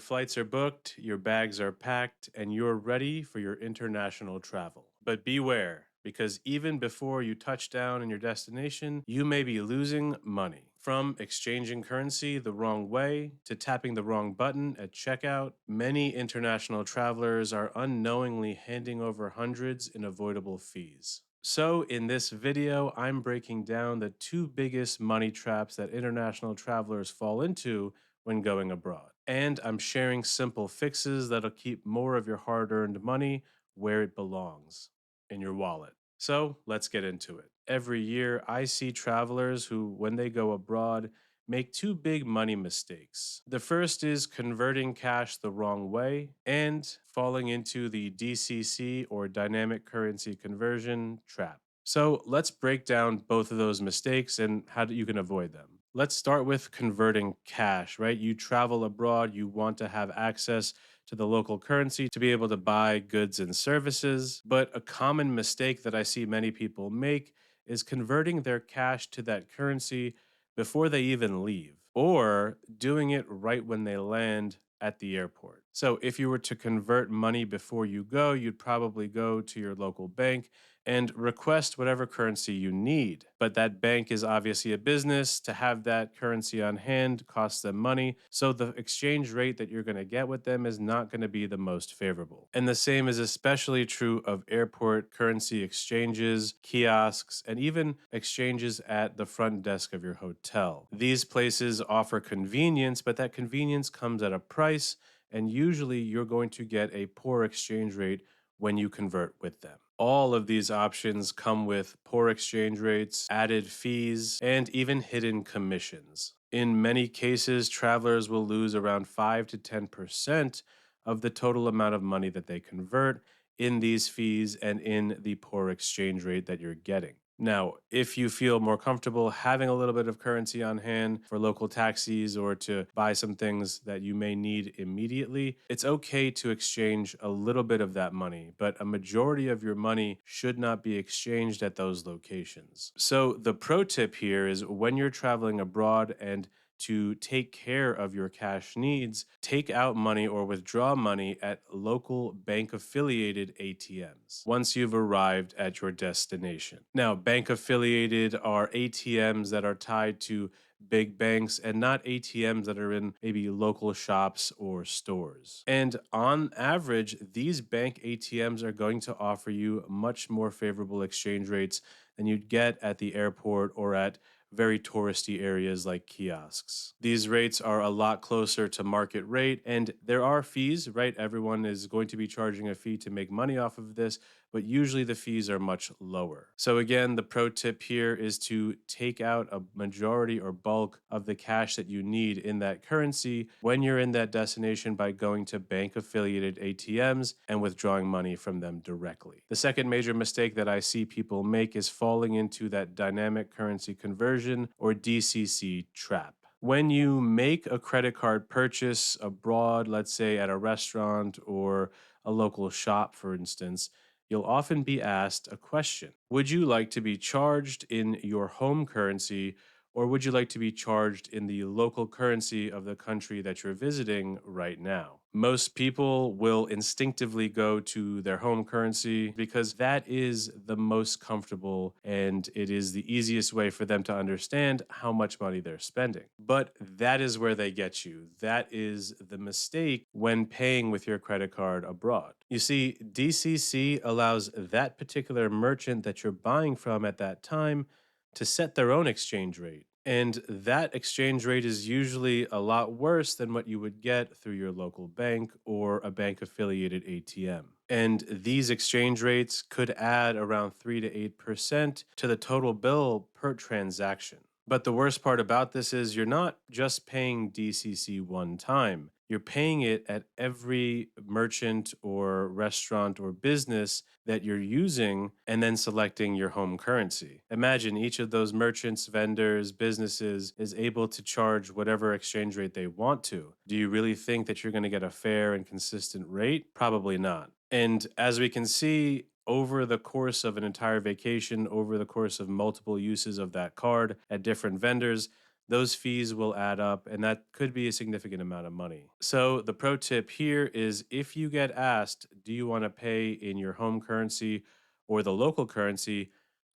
flights are booked, your bags are packed, and you're ready for your international travel. But beware, because even before you touch down in your destination, you may be losing money. From exchanging currency the wrong way to tapping the wrong button at checkout, many international travelers are unknowingly handing over hundreds in avoidable fees. So, in this video, I'm breaking down the two biggest money traps that international travelers fall into when going abroad. And I'm sharing simple fixes that'll keep more of your hard earned money where it belongs, in your wallet. So let's get into it. Every year, I see travelers who, when they go abroad, make two big money mistakes. The first is converting cash the wrong way and falling into the DCC or dynamic currency conversion trap. So let's break down both of those mistakes and how you can avoid them. Let's start with converting cash, right? You travel abroad, you want to have access to the local currency to be able to buy goods and services. But a common mistake that I see many people make is converting their cash to that currency before they even leave, or doing it right when they land at the airport. So if you were to convert money before you go, you'd probably go to your local bank and request whatever currency you need. But that bank is obviously a business. To have that currency on hand costs them money. So the exchange rate that you're going to get with them is not going to be the most favorable. And the same is especially true of airport currency exchanges, kiosks, and even exchanges at the front desk of your hotel. These places offer convenience, but that convenience comes at a price, and usually you're going to get a poor exchange rate when you convert with them. All of these options come with poor exchange rates, added fees, and even hidden commissions. In many cases, travelers will lose around 5 to 10% of the total amount of money that they convert in these fees and in the poor exchange rate that you're getting. Now, if you feel more comfortable having a little bit of currency on hand for local taxis or to buy some things that you may need immediately, it's okay to exchange a little bit of that money, but a majority of your money should not be exchanged at those locations. So, the pro tip here is when you're traveling abroad and to take care of your cash needs, take out money or withdraw money at local bank affiliated ATMs once you've arrived at your destination. Now, bank affiliated are ATMs that are tied to big banks and not ATMs that are in maybe local shops or stores. And on average, these bank ATMs are going to offer you much more favorable exchange rates than you'd get at the airport or at very touristy areas like kiosks. These rates are a lot closer to market rate, and there are fees, right? Everyone is going to be charging a fee to make money off of this, but usually the fees are much lower. So again, the pro tip here is to take out a majority or bulk of the cash that you need in that currency when you're in that destination by going to bank affiliated ATMs and withdrawing money from them directly. The second major mistake that I see people make is falling into that dynamic currency conversion or DCC trap. When you make a credit card purchase abroad, let's say at a restaurant or a local shop, for instance, you'll often be asked a question. Would you like to be charged in your home currency, or would you like to be charged in the local currency of the country that you're visiting right now? Most people will instinctively go to their home currency because that is the most comfortable and it is the easiest way for them to understand how much money they're spending. But that is where they get you. That is the mistake when paying with your credit card abroad. You see, DCC allows that particular merchant that you're buying from at that time to set their own exchange rate. And that exchange rate is usually a lot worse than what you would get through your local bank or a bank affiliated ATM. And these exchange rates could add around 3 to 8% to the total bill per transaction. But the worst part about this is you're not just paying DCC one time. You're paying it at every merchant or restaurant or business that you're using and then selecting your home currency. Imagine each of those merchants, vendors, businesses is able to charge whatever exchange rate they want to. Do you really think that you're going to get a fair and consistent rate? Probably not. And as we can see, over the course of an entire vacation, over the course of multiple uses of that card at different vendors, those fees will add up, and that could be a significant amount of money. So, the pro tip here is if you get asked, do you want to pay in your home currency or the local currency,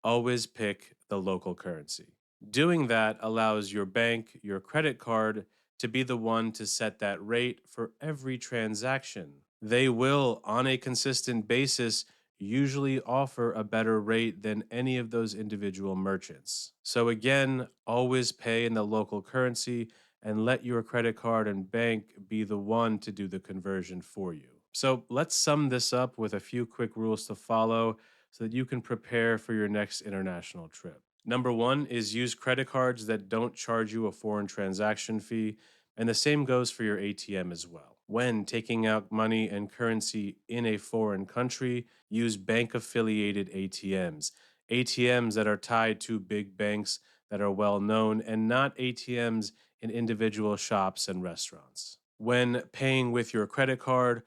always pick the local currency. Doing that allows your bank, your credit card, to be the one to set that rate for every transaction. They will, on a consistent basis, usually offer a better rate than any of those individual merchants. So, again, always pay in the local currency and let your credit card and bank be the one to do the conversion for you. So, let's sum this up with a few quick rules to follow so that you can prepare for your next international trip. Number one is use credit cards that don't charge you a foreign transaction fee, and the same goes for your ATM as well. When taking out money and currency in a foreign country, use bank affiliated ATMs. ATMs that are tied to big banks that are well known and not ATMs in individual shops and restaurants. When paying with your credit card,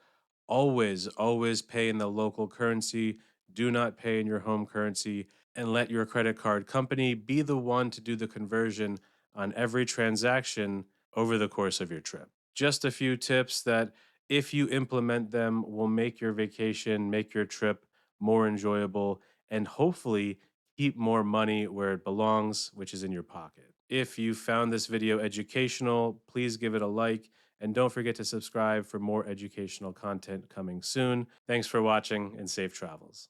always pay in the local currency. Do not pay in your home currency and let your credit card company be the one to do the conversion on every transaction over the course of your trip. Just a few tips that, if you implement them, will make your vacation, make your trip more enjoyable, and hopefully keep more money where it belongs, which is in your pocket. If you found this video educational, please give it a like and don't forget to subscribe for more educational content coming soon. Thanks for watching and safe travels.